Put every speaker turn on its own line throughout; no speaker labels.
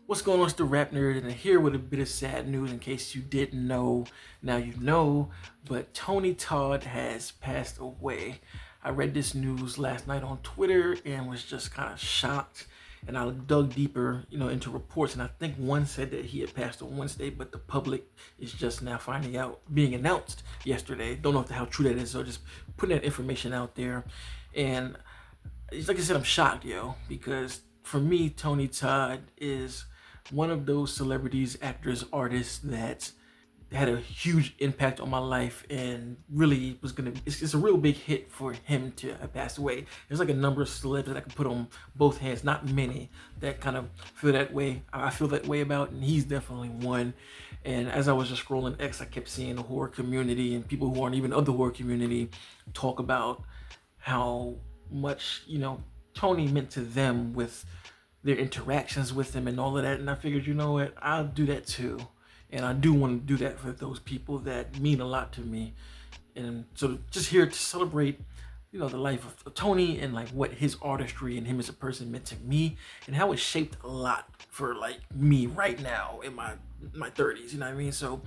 What's going on? It's the RapNerd, and here with a bit of sad news in case you didn't know. Now you know, but Todd has passed away. I read this news last night on Twitter and was just kind of shocked. And I dug deeper, into reports, and I think one said that he had passed on Wednesday, but the public is just now finding out, being announced yesterday. Don't know how true that is, so just putting that information out there. And like I said, I'm shocked, because for me, Todd is one of those celebrities, actors, artists that had a huge impact on my life and really was it's a real big hit for him to have passed away. There's like a number of celebs that I can put on both hands, not many, that kind of feel that way. I feel that way about, and he's definitely one. And as I was just scrolling X, I kept seeing the horror community and people who aren't even of the horror community talk about how much, Tony meant to them with their interactions with him and all of that. And I figured, you know what, I'll do that too. And I do want to do that for those people that mean a lot to me. And so just here to celebrate, the life of Tony and like what his artistry and him as a person meant to me and how it shaped a lot for like me right now in my 30s, you know what I mean? So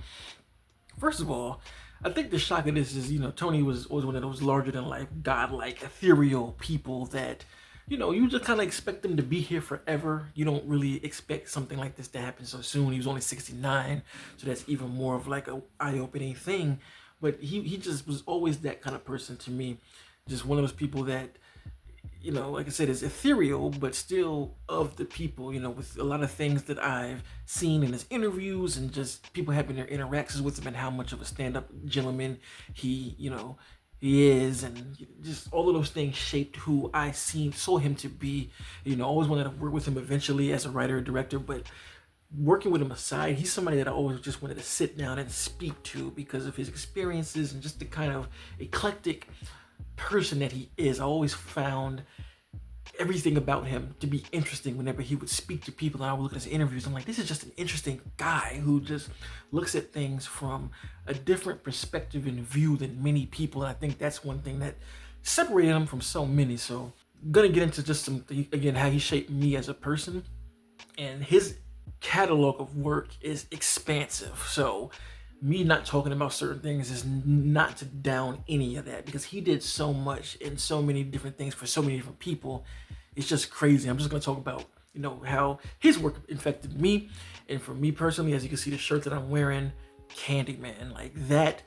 first of all, I think the shock of this is, Tony was always one of those larger than life, godlike, ethereal people that, you just kind of expect them to be here forever. You don't really expect something like this to happen so soon. He was only 69, so that's even more of like a eye-opening thing. But he just was always that kind of person to me. Just one of those people that, like I said, is ethereal, but still of the people, with a lot of things that I've seen in his interviews and just people having their interactions with him and how much of a stand-up gentleman he is, and just all of those things shaped who saw him to be. Always wanted to work with him eventually as a writer and director, but working with him aside, he's somebody that I always just wanted to sit down and speak to because of his experiences and just the kind of eclectic person that he is. I always found everything about him to be interesting whenever he would speak to people, and I would look at his interviews. I'm like, this is just an interesting guy who just looks at things from a different perspective and view than many people. And I think that's one thing that separated him from so many. So I'm gonna get into just again, how he shaped me as a person. And his catalog of work is expansive. So me not talking about certain things is not to down any of that, because he did so much and so many different things for so many different people. It's just crazy. I'm just going to talk about, how his work affected me. And for me personally, as you can see the shirt that I'm wearing, Candyman, like that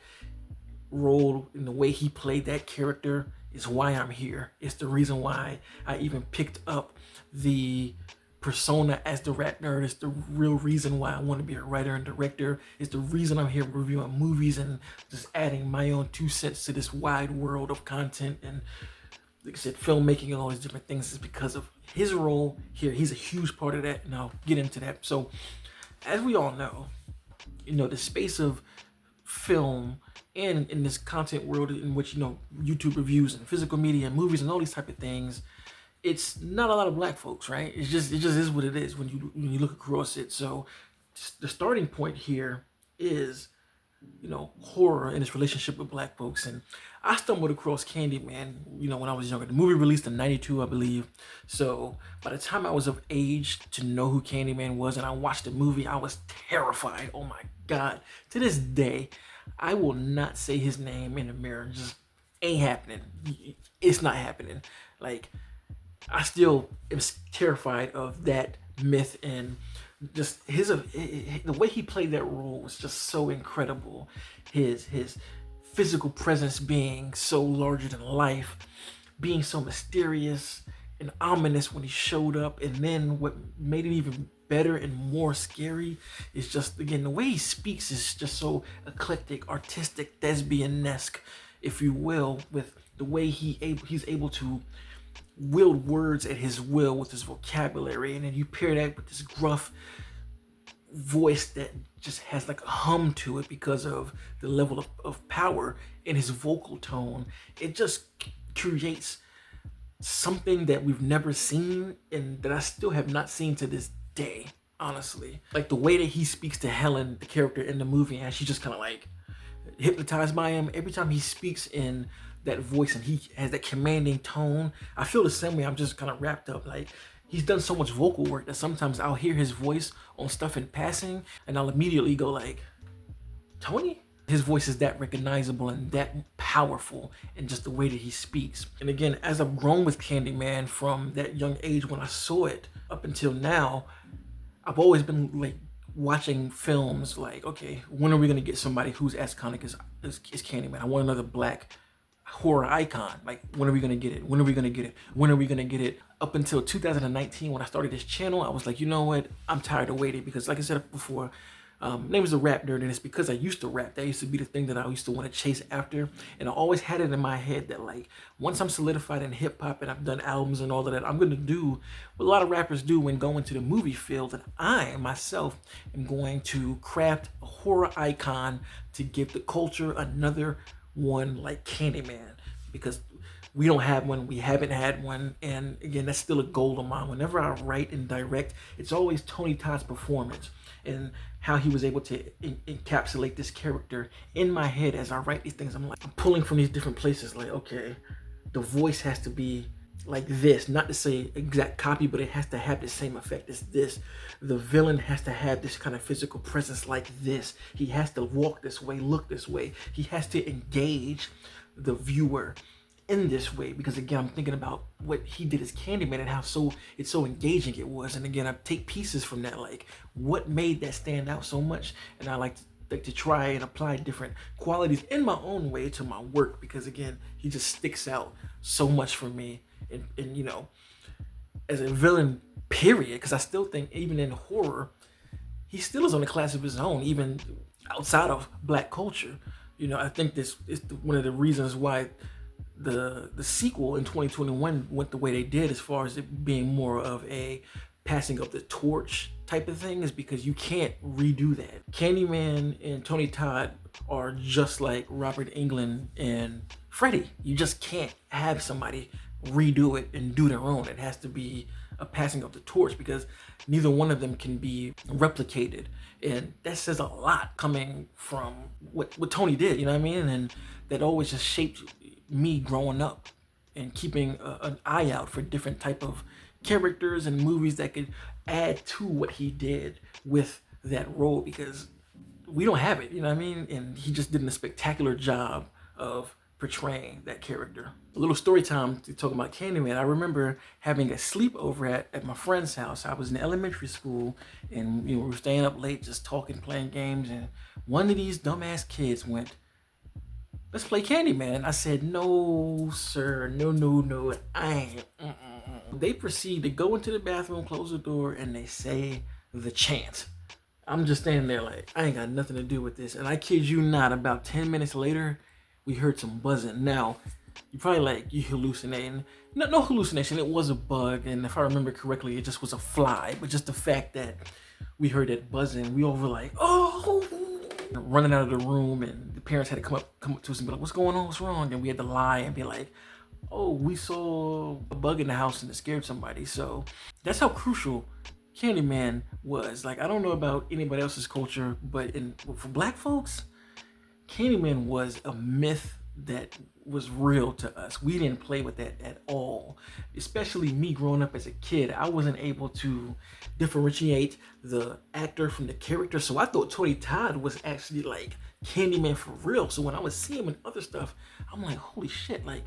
role and the way he played that character is why I'm here. It's the reason why I even picked up the persona as the RapNerd. Is the real reason why I want to be a writer and director. It's the reason I'm here reviewing movies and just adding my own 2 cents to this wide world of content and, like I said, filmmaking and all these different things, is because of his role here. He's a huge part of that, and I'll get into that. So as we all know, the space of film and in this content world in which, YouTube reviews and physical media and movies and all these type of things, it's not a lot of black folks, right? It just is what it is when you look across it. So the starting point here is, horror and its relationship with black folks. And I stumbled across Candyman, when I was younger. The movie released in 92, I believe. So by the time I was of age to know who Candyman was and I watched the movie, I was terrified. Oh my God. To this day, I will not say his name in the mirror. Just ain't happening. It's not happening. Like, I still am terrified of that myth, and just the way he played that role was just so incredible. His physical presence being so larger than life, being so mysterious and ominous when he showed up, and then what made it even better and more scary is just, again, the way he speaks is just so eclectic, artistic, thespian-esque, if you will, with the way he's able to wield words at his will with his vocabulary. And then you pair that with this gruff voice that just has like a hum to it because of the level of power in his vocal tone. It just creates something that we've never seen and that I still have not seen to this day, honestly. Like the way that he speaks to Helen, the character in the movie, and she's just kind of like hypnotized by him. Every time he speaks in that voice and he has that commanding tone, I feel the same way. I'm just kind of wrapped up. Like, he's done so much vocal work that sometimes I'll hear his voice on stuff in passing and I'll immediately go like, Tony? His voice is that recognizable and that powerful in just the way that he speaks. And again, as I've grown with Candyman from that young age when I saw it up until now, I've always been like watching films like, okay, when are we gonna get somebody who's as iconic as Candyman? I want another black horror icon. Like, when are we gonna get it? When are we gonna get it? When are we gonna get it? Up until 2019, when I started this channel, I was like, you know what? I'm tired of waiting, because like I said before, name is a rap nerd, and it's because I used to rap. That used to be the thing that I used to want to chase after, and I always had it in my head that like, once I'm solidified in hip hop and I've done albums and all of that, I'm gonna do what a lot of rappers do when going to the movie field, and I myself am going to craft a horror icon to give the culture another one like Candyman, because we don't have one, we haven't had one, and again, that's still a goal of mine. Whenever I write and direct, it's always Tony Todd's performance and how he was able to encapsulate this character in my head as I write these things. I'm pulling from these different places, like, okay, the voice has to be like this, not to say exact copy, but it has to have the same effect as this. The villain has to have this kind of physical presence like this. He has to walk this way, look this way. He has to engage the viewer in this way, because again, I'm thinking about what he did as Candyman and how it's so engaging it was. And again, I take pieces from that, like what made that stand out so much, and I like to try and apply different qualities in my own way to my work, because again, he just sticks out so much for me. And you know, as a villain, period, because I still think even in horror, he still is on a class of his own, even outside of black culture. You know, I think this is one of the reasons why the sequel in 2021 went the way they did, as far as it being more of a passing of the torch type of thing, is because you can't redo that. Candyman and Tony Todd are just like Robert Englund and Freddy. You just can't have somebody redo it and do their own. It has to be a passing of the torch, because neither one of them can be replicated. And that says a lot coming from what Tony did, you know what I mean? And that always just shaped me growing up and keeping an eye out for different type of characters and movies that could add to what he did with that role, because we don't have it, you know what I mean? And he just did a spectacular job of portraying that character. A little story time to talk about Candyman. I remember having a sleepover at my friend's house. I was in elementary school, and you know, we were staying up late just talking, playing games, and one of these dumbass kids went, "Let's play Candyman." I said, "No, sir, no, I ain't." They proceed to go into the bathroom, close the door, and they say the chant. I'm just standing there like, I ain't got nothing to do with this. And I kid you not, about 10 minutes later, we heard some buzzing. Now, you're probably like, you hallucinating. No hallucination, it was a bug, and if I remember correctly, it just was a fly. But just the fact that we heard that buzzing, we all were like, oh, running out of the room, and the parents had to come up to us and be like, what's going on, what's wrong? And we had to lie and be like, oh, we saw a bug in the house and it scared somebody. So that's how crucial Candyman was. Like, I don't know about anybody else's culture, but for black folks, Candyman was a myth that was real to us. We didn't play with that at all. Especially me growing up as a kid, I wasn't able to differentiate the actor from the character. So I thought Tony Todd was actually like Candyman for real. So when I would see him in other stuff, I'm like, holy shit, like,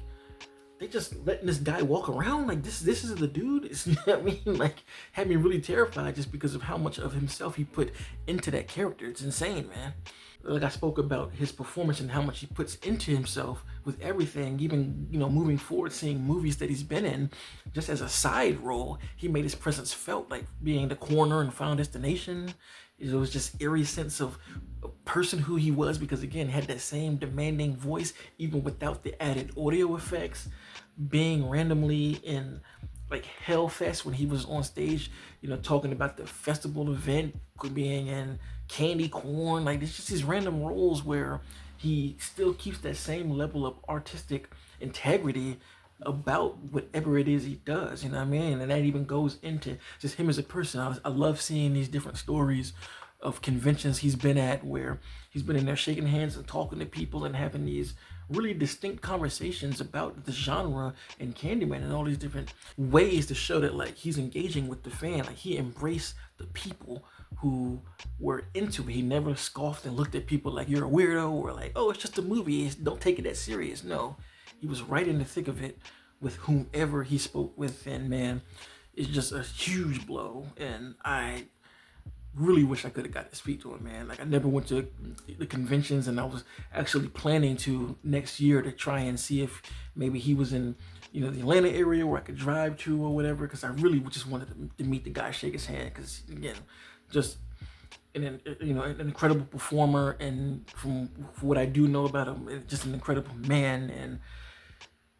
they just letting this guy walk around like this is the dude. It's, you know what I mean? Like, had me really terrified just because of how much of himself he put into that character. It's insane, man. Like I spoke about his performance and how much he puts into himself with everything, even, you know, moving forward, seeing movies that he's been in, just as a side role, he made his presence felt, like being the coroner in Final Destination. It was just eerie sense of a person who he was, because again, had that same demanding voice, even without the added audio effects. Being randomly in like Hellfest when he was on stage, you know, talking about the festival event, being in Candy Corn, like it's just these random roles where he still keeps that same level of artistic integrity about whatever it is he does, you know what I mean? And that even goes into just him as a person. I love seeing these different stories of conventions he's been at, where he's been in there shaking hands and talking to people and having these really distinct conversations about the genre and Candyman and all these different ways to show that like he's engaging with the fan. Like he embraced the people who were into it. He never scoffed and looked at people like you're a weirdo or like, oh, it's just a movie, don't take it that serious. No, he was right in the thick of it with whomever he spoke with, and man, it's just a huge blow. And I really wish I could have got to speak to him, man. Like I never went to the conventions, and I was actually planning to next year to try and see if maybe he was in, you know, the Atlanta area where I could drive to or whatever, because I really just wanted to meet the guy, shake his hand, because again, just an incredible performer, and from what I do know about him, just an incredible man. And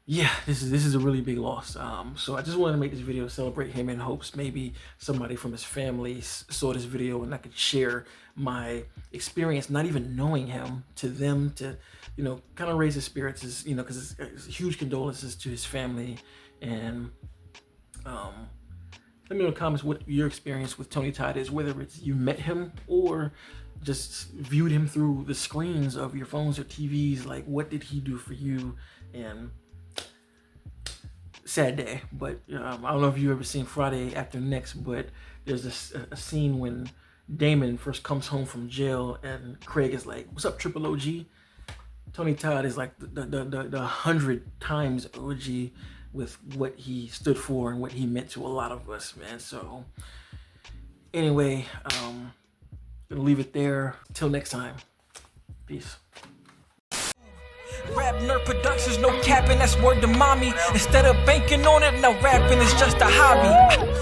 yeah, this is a really big loss. So I just wanted to make this video, celebrate him, in hopes maybe somebody from his family saw this video and I could share my experience, not even knowing him, to them, to, you know, kind of raise his spirits, as, you know, because it's huge condolences to his family. And let me know in the comments what your experience with Tony Todd is, whether it's you met him or just viewed him through the screens of your phones or TVs. Like, what did he do for you? And sad day. But I don't know if you've ever seen Friday After Next, but there's a scene when Damon first comes home from jail and Craig is like, what's up, Triple OG? Tony Todd is like the 100 times OG with what he stood for and what he meant to a lot of us, man. So anyway, gonna leave it there. Till next time, peace.
RapNerd Productions, no capping, that's word to mommy. Instead of banking on it, now rapping is just a hobby.